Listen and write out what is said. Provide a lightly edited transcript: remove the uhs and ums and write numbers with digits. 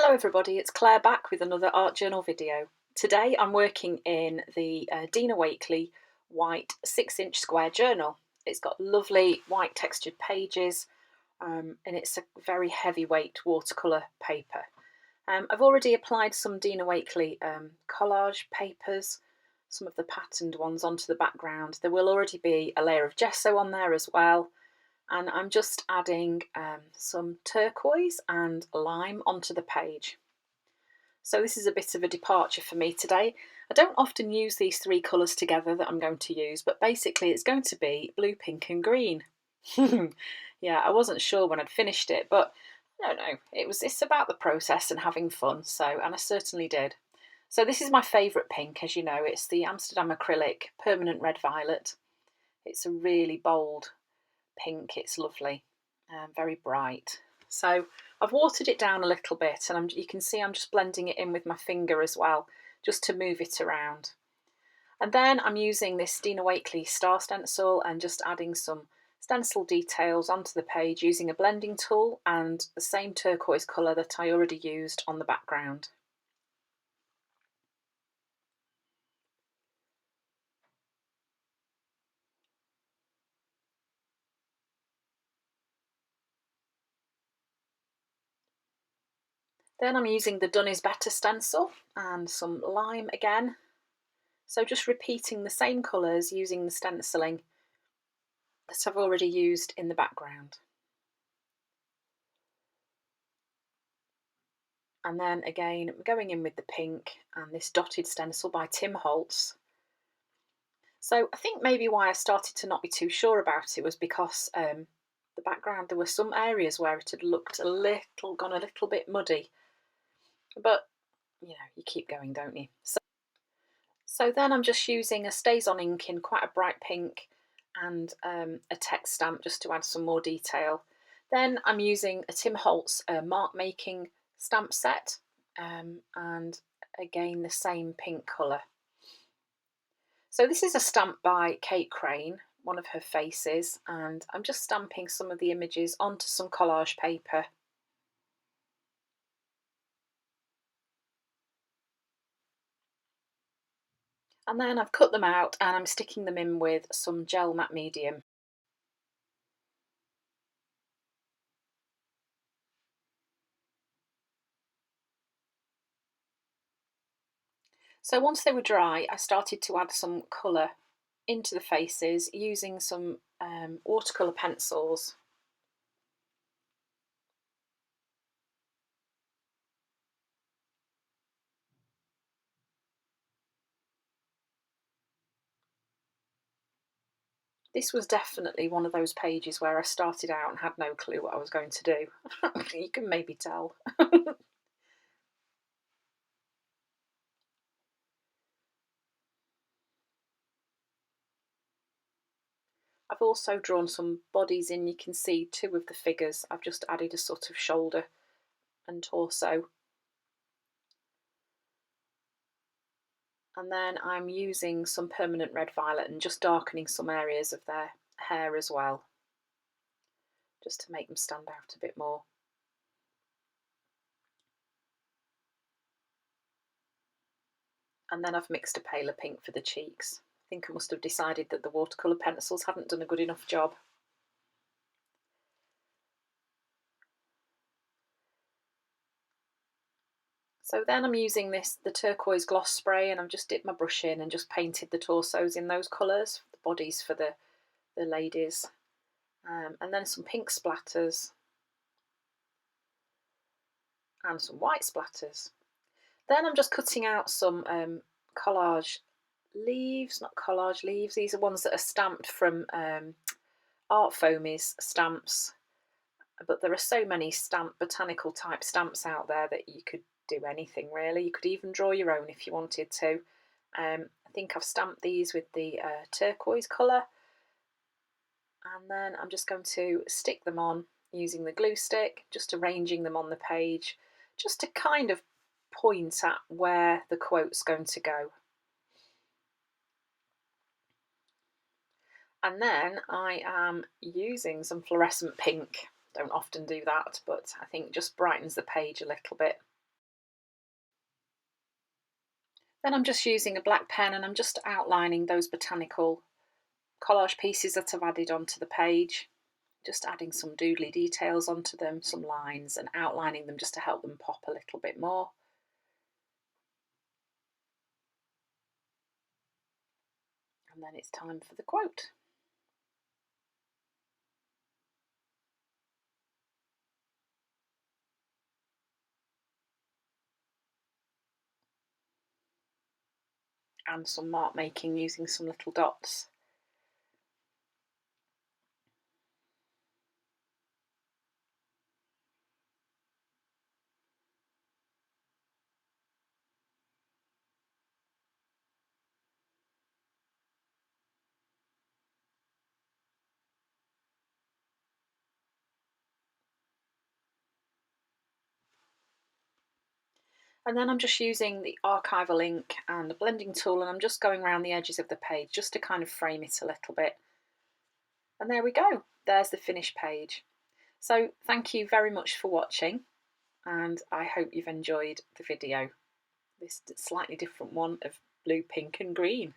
Hello everybody, it's Claire back with another art journal video. Today I'm working in the Dina Wakley white 6-inch square journal. It's got lovely white textured pages and it's a very heavyweight watercolour paper. I've already applied some Dina Wakley collage papers, some of the patterned ones onto the background. There will already be a layer of gesso on there as well. And I'm just adding some turquoise and lime onto the page. So this is a bit of a departure for me today. I don't often use these three colours together that I'm going to use, but basically it's going to be blue, pink and green. Yeah, I wasn't sure when I'd finished it, but I don't know, it's about the process and having fun, and I certainly did. So this is my favourite pink, as you know, it's the Amsterdam Acrylic Permanent Red Violet. It's a really bold pink, it's lovely, very bright. So I've watered it down a little bit and you can see I'm just blending it in with my finger as well, just to move it around. And then I'm using this Dina Wakley star stencil and just adding some stencil details onto the page using a blending tool and the same turquoise colour that I already used on the background. Then I'm using the Done is Better stencil and some lime again. So just repeating the same colours using the stenciling that I've already used in the background. And then again, going in with the pink and this dotted stencil by Tim Holtz. So I think maybe why I started to not be too sure about it was because the background, there were some areas where it had looked gone a little bit muddy. But, you know, you keep going, don't you? So then I'm just using a StazOn ink in quite a bright pink and a text stamp just to add some more detail. Then I'm using a Tim Holtz mark making stamp set and again the same pink colour. So this is a stamp by Kate Crane, one of her faces, and I'm just stamping some of the images onto some collage paper. And then I've cut them out and I'm sticking them in with some gel matte medium. So once they were dry, I started to add some colour into the faces using some watercolour pencils. This was definitely one of those pages where I started out and had no clue what I was going to do. You can maybe tell. I've also drawn some bodies in. You can see two of the figures. I've just added a sort of shoulder and torso. And then I'm using some permanent red violet and just darkening some areas of their hair as well, just to make them stand out a bit more. And then I've mixed a paler pink for the cheeks. I think I must have decided that the watercolour pencils hadn't done a good enough job. So then I'm using the turquoise gloss spray, and I've just dipped my brush in and just painted the torsos in those colours, the bodies for the ladies, and then some pink splatters and some white splatters. Then I'm just cutting out some collage leaves, not collage leaves, these are ones that are stamped from Art Foamy's stamps, but there are so many botanical type stamps out there that you could do anything really. You could even draw your own if you wanted to. I think I've stamped these with the turquoise colour, and then I'm just going to stick them on using the glue stick, just arranging them on the page, just to kind of point at where the quote's going to go. And then I am using some fluorescent pink. Don't often do that, but I think just brightens the page a little bit. Then I'm just using a black pen and I'm just outlining those botanical collage pieces that I've added onto the page. Just adding some doodly details onto them, some lines, and outlining them just to help them pop a little bit more. And then it's time for the quote. And some mark making using some little dots. And then I'm just using the archival ink and the blending tool, and I'm just going around the edges of the page just to kind of frame it a little bit. And there we go, there's the finished page. So thank you very much for watching, and I hope you've enjoyed the video. This slightly different one of blue, pink and green.